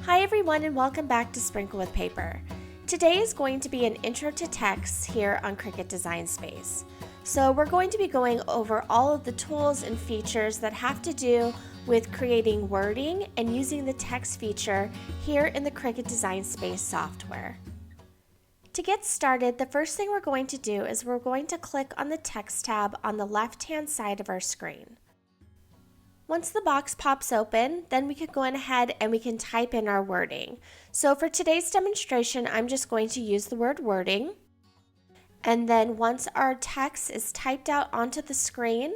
Hi everyone and welcome back to Sprinkle with Paper. Today is going to be an intro to text here on Cricut Design Space. So we're going to be going over all of the tools and features that have to do with creating wording and using the text feature here in the Cricut Design Space software. To get started, the first thing we're going to do is we're going to click on the Text tab on the left-hand side of our screen. Once the box pops open, then we can go ahead and we can type in our wording. So for today's demonstration, I'm just going to use the word wording. And then once our text is typed out onto the screen,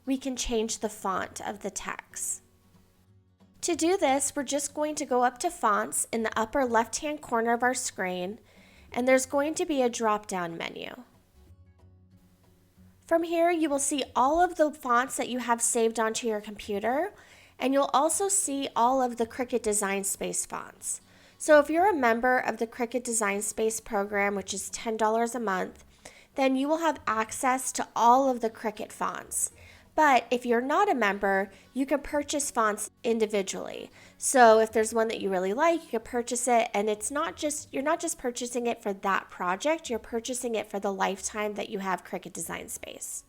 we can change the font of the text. To do this, we're just going to go up to Fonts in the upper left-hand corner of our screen, and there's going to be a drop-down menu. From here, you will see all of the fonts that you have saved onto your computer, and you'll also see all of the Cricut Design Space fonts. So if you're a member of the Cricut Design Space program, which is $10 a month, then you will have access to all of the Cricut fonts. But if you're not a member, you can purchase fonts individually. So if there's one that you really like, you can purchase it, and you're not just purchasing it for that project, you're purchasing it for the lifetime that you have Cricut Design Space.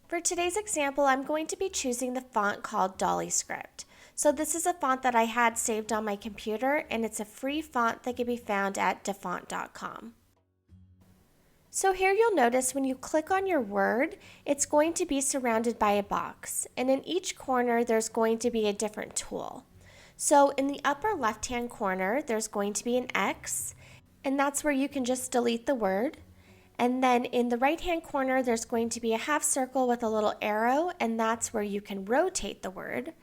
For today's example, I'm going to be choosing the font called Dolly Script. So this is a font that I had saved on my computer, and it's a free font that can be found at dafont.com. So here you'll notice when you click on your word, it's going to be surrounded by a box, and in each corner there's going to be a different tool. So in the upper left-hand corner, there's going to be an X, and that's where you can just delete the word. And then in the right-hand corner, there's going to be a half circle with a little arrow, and that's where you can rotate the word.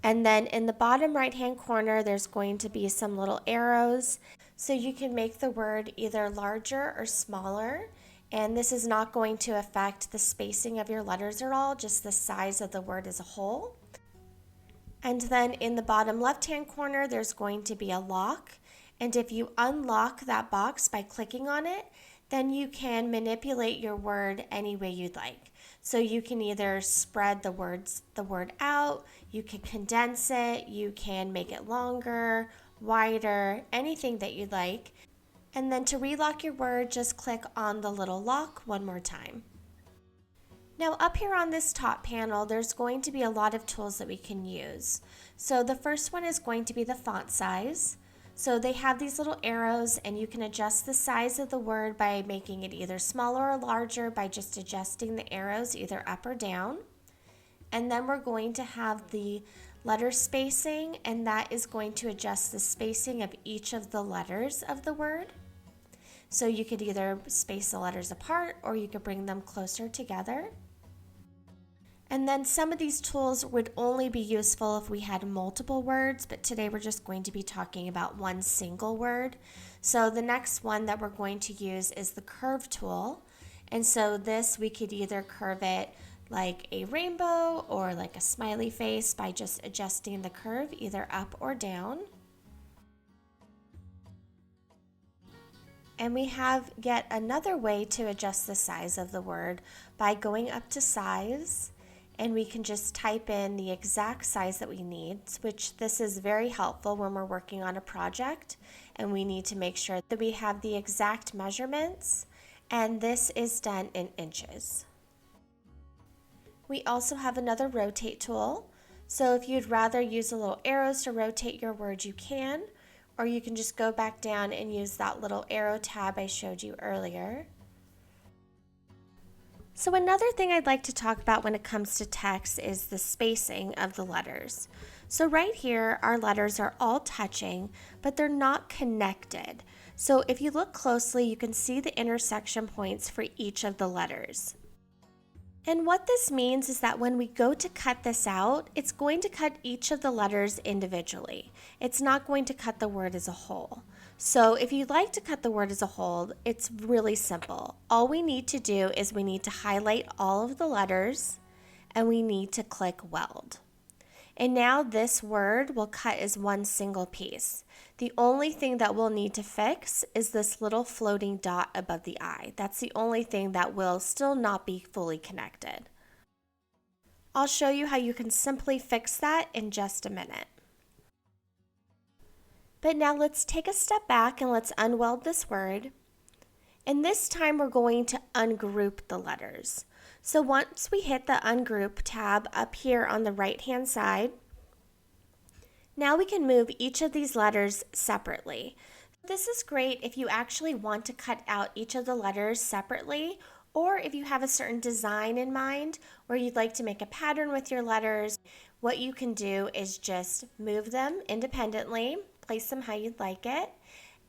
And then in the bottom right-hand corner, there's going to be some little arrows, so you can make the word either larger or smaller, and this is not going to affect the spacing of your letters at all, just the size of the word as a whole. And then in the bottom left-hand corner, there's going to be a lock, and if you unlock that box by clicking on it, then you can manipulate your word any way you'd like. So you can either spread the word out, you can condense it, you can make it longer, wider, anything that you'd like. And then to relock your word, just click on the little lock one more time. Now up here on this top panel, there's going to be a lot of tools that we can use. So the first one is going to be the font size. So they have these little arrows, and you can adjust the size of the word by making it either smaller or larger by just adjusting the arrows either up or down. And then we're going to have the letter spacing, and that is going to adjust the spacing of each of the letters of the word. So you could either space the letters apart or you could bring them closer together. And then some of these tools would only be useful if we had multiple words, but today we're just going to be talking about one single word. So the next one that we're going to use is the curve tool. And so this, we could either curve it like a rainbow or like a smiley face by just adjusting the curve either up or down. And we have yet another way to adjust the size of the word by going up to size, and we can just type in the exact size that we need, which this is very helpful when we're working on a project and we need to make sure that we have the exact measurements, and this is done in inches. We also have another rotate tool, so if you'd rather use the little arrows to rotate your word, you can, or you can just go back down and use that little arrow tab I showed you earlier. So another thing I'd like to talk about when it comes to text is the spacing of the letters. So right here, our letters are all touching, but they're not connected. So if you look closely, you can see the intersection points for each of the letters. And what this means is that when we go to cut this out, it's going to cut each of the letters individually. It's not going to cut the word as a whole. So if you'd like to cut the word as a whole, it's really simple. All we need to do is we need to highlight all of the letters, and we need to click weld. And now this word will cut as one single piece. The only thing that we'll need to fix is this little floating dot above the I. That's the only thing that will still not be fully connected. I'll show you how you can simply fix that in just a minute. But now let's take a step back and let's unweld this word. And this time we're going to ungroup the letters. So once we hit the Ungroup tab up here on the right-hand side, now we can move each of these letters separately. This is great if you actually want to cut out each of the letters separately, or if you have a certain design in mind where you'd like to make a pattern with your letters. What you can do is just move them independently, place them how you'd like it,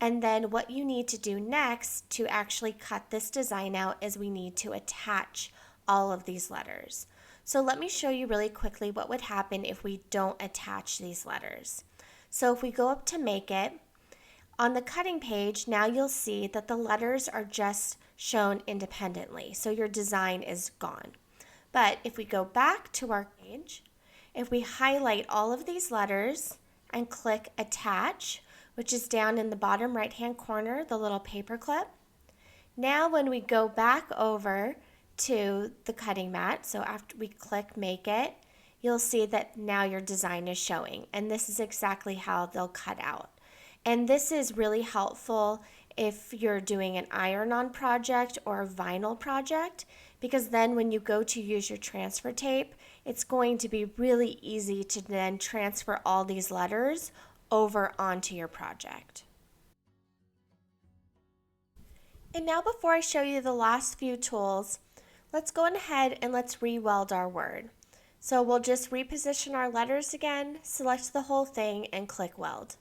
and then what you need to do next to actually cut this design out is we need to attach all of these letters. So let me show you really quickly what would happen if we don't attach these letters. So if we go up to Make It, on the cutting page, now you'll see that the letters are just shown independently, so your design is gone. But if we go back to our page, if we highlight all of these letters and click Attach, which is down in the bottom right-hand corner, the little paper clip, now when we go back over to the cutting mat, so after we click Make It, you'll see that now your design is showing, and this is exactly how they'll cut out. And this is really helpful if you're doing an iron-on project or a vinyl project, because then when you go to use your transfer tape, it's going to be really easy to then transfer all these letters over onto your project. And now before I show you the last few tools, let's go ahead and let's re-weld our word. So we'll just reposition our letters again, select the whole thing, and click Weld.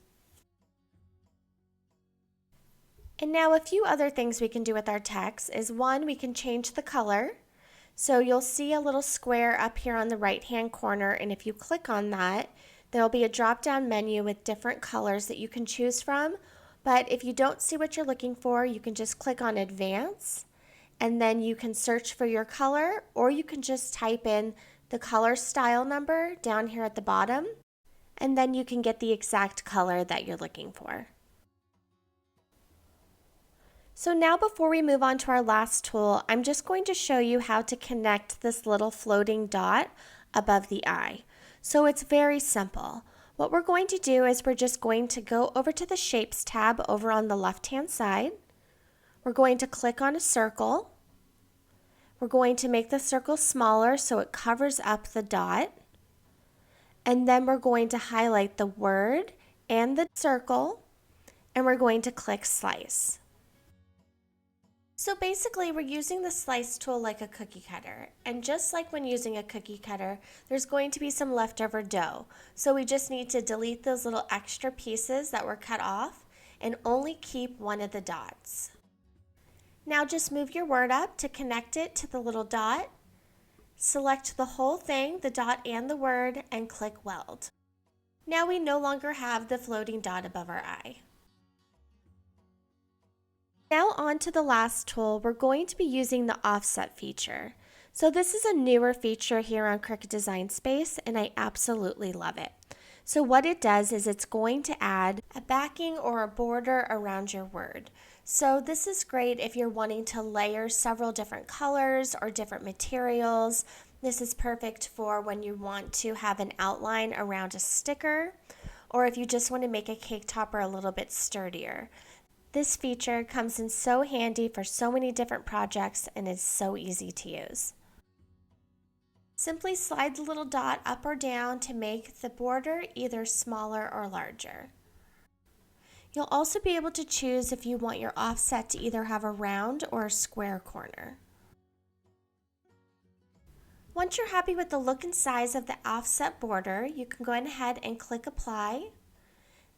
And now a few other things we can do with our text is, one, we can change the color. So you'll see a little square up here on the right-hand corner, and if you click on that, there'll be a drop-down menu with different colors that you can choose from. But if you don't see what you're looking for, you can just click on Advance, and then you can search for your color, or you can just type in the color style number down here at the bottom, and then you can get the exact color that you're looking for. So now before we move on to our last tool, I'm just going to show you how to connect this little floating dot above the eye. So it's very simple. What we're going to do is we're just going to go over to the Shapes tab over on the left-hand side. We're going to click on a circle. We're going to make the circle smaller so it covers up the dot. And then we're going to highlight the word and the circle, and we're going to click Slice. So basically, we're using the slice tool like a cookie cutter, and just like when using a cookie cutter, there's going to be some leftover dough. So we just need to delete those little extra pieces that were cut off and only keep one of the dots. Now just move your word up to connect it to the little dot. Select the whole thing, the dot and the word, and click Weld. Now we no longer have the floating dot above our eye. Now on to the last tool, we're going to be using the offset feature. So this is a newer feature here on Cricut Design Space, and I absolutely love it. So what it does is it's going to add a backing or a border around your word. So this is great if you're wanting to layer several different colors or different materials. This is perfect for when you want to have an outline around a sticker, or if you just want to make a cake topper a little bit sturdier. This feature comes in so handy for so many different projects and is so easy to use. Simply slide the little dot up or down to make the border either smaller or larger. You'll also be able to choose if you want your offset to either have a round or a square corner. Once you're happy with the look and size of the offset border, you can go ahead and click Apply.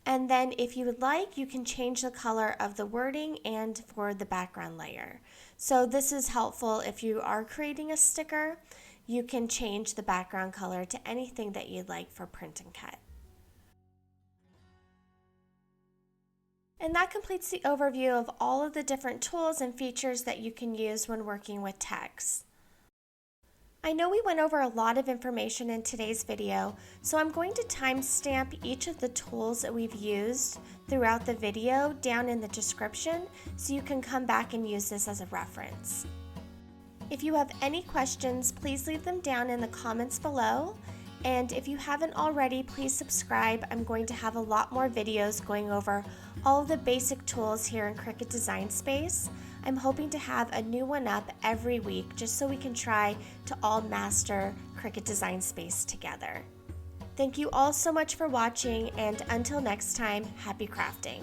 And then if you would like, you can change the color of the wording and for the background layer. So this is helpful if you are creating a sticker. You can change the background color to anything that you'd like for print and cut. And that completes the overview of all of the different tools and features that you can use when working with text. I know we went over a lot of information in today's video, so I'm going to timestamp each of the tools that we've used throughout the video down in the description so you can come back and use this as a reference. If you have any questions, please leave them down in the comments below, And if you haven't already, please subscribe. I'm going to have a lot more videos going over all of the basic tools here in Cricut Design Space. I'm hoping to have a new one up every week just so we can try to all master Cricut Design Space together. Thank you all so much for watching, and until next time, happy crafting.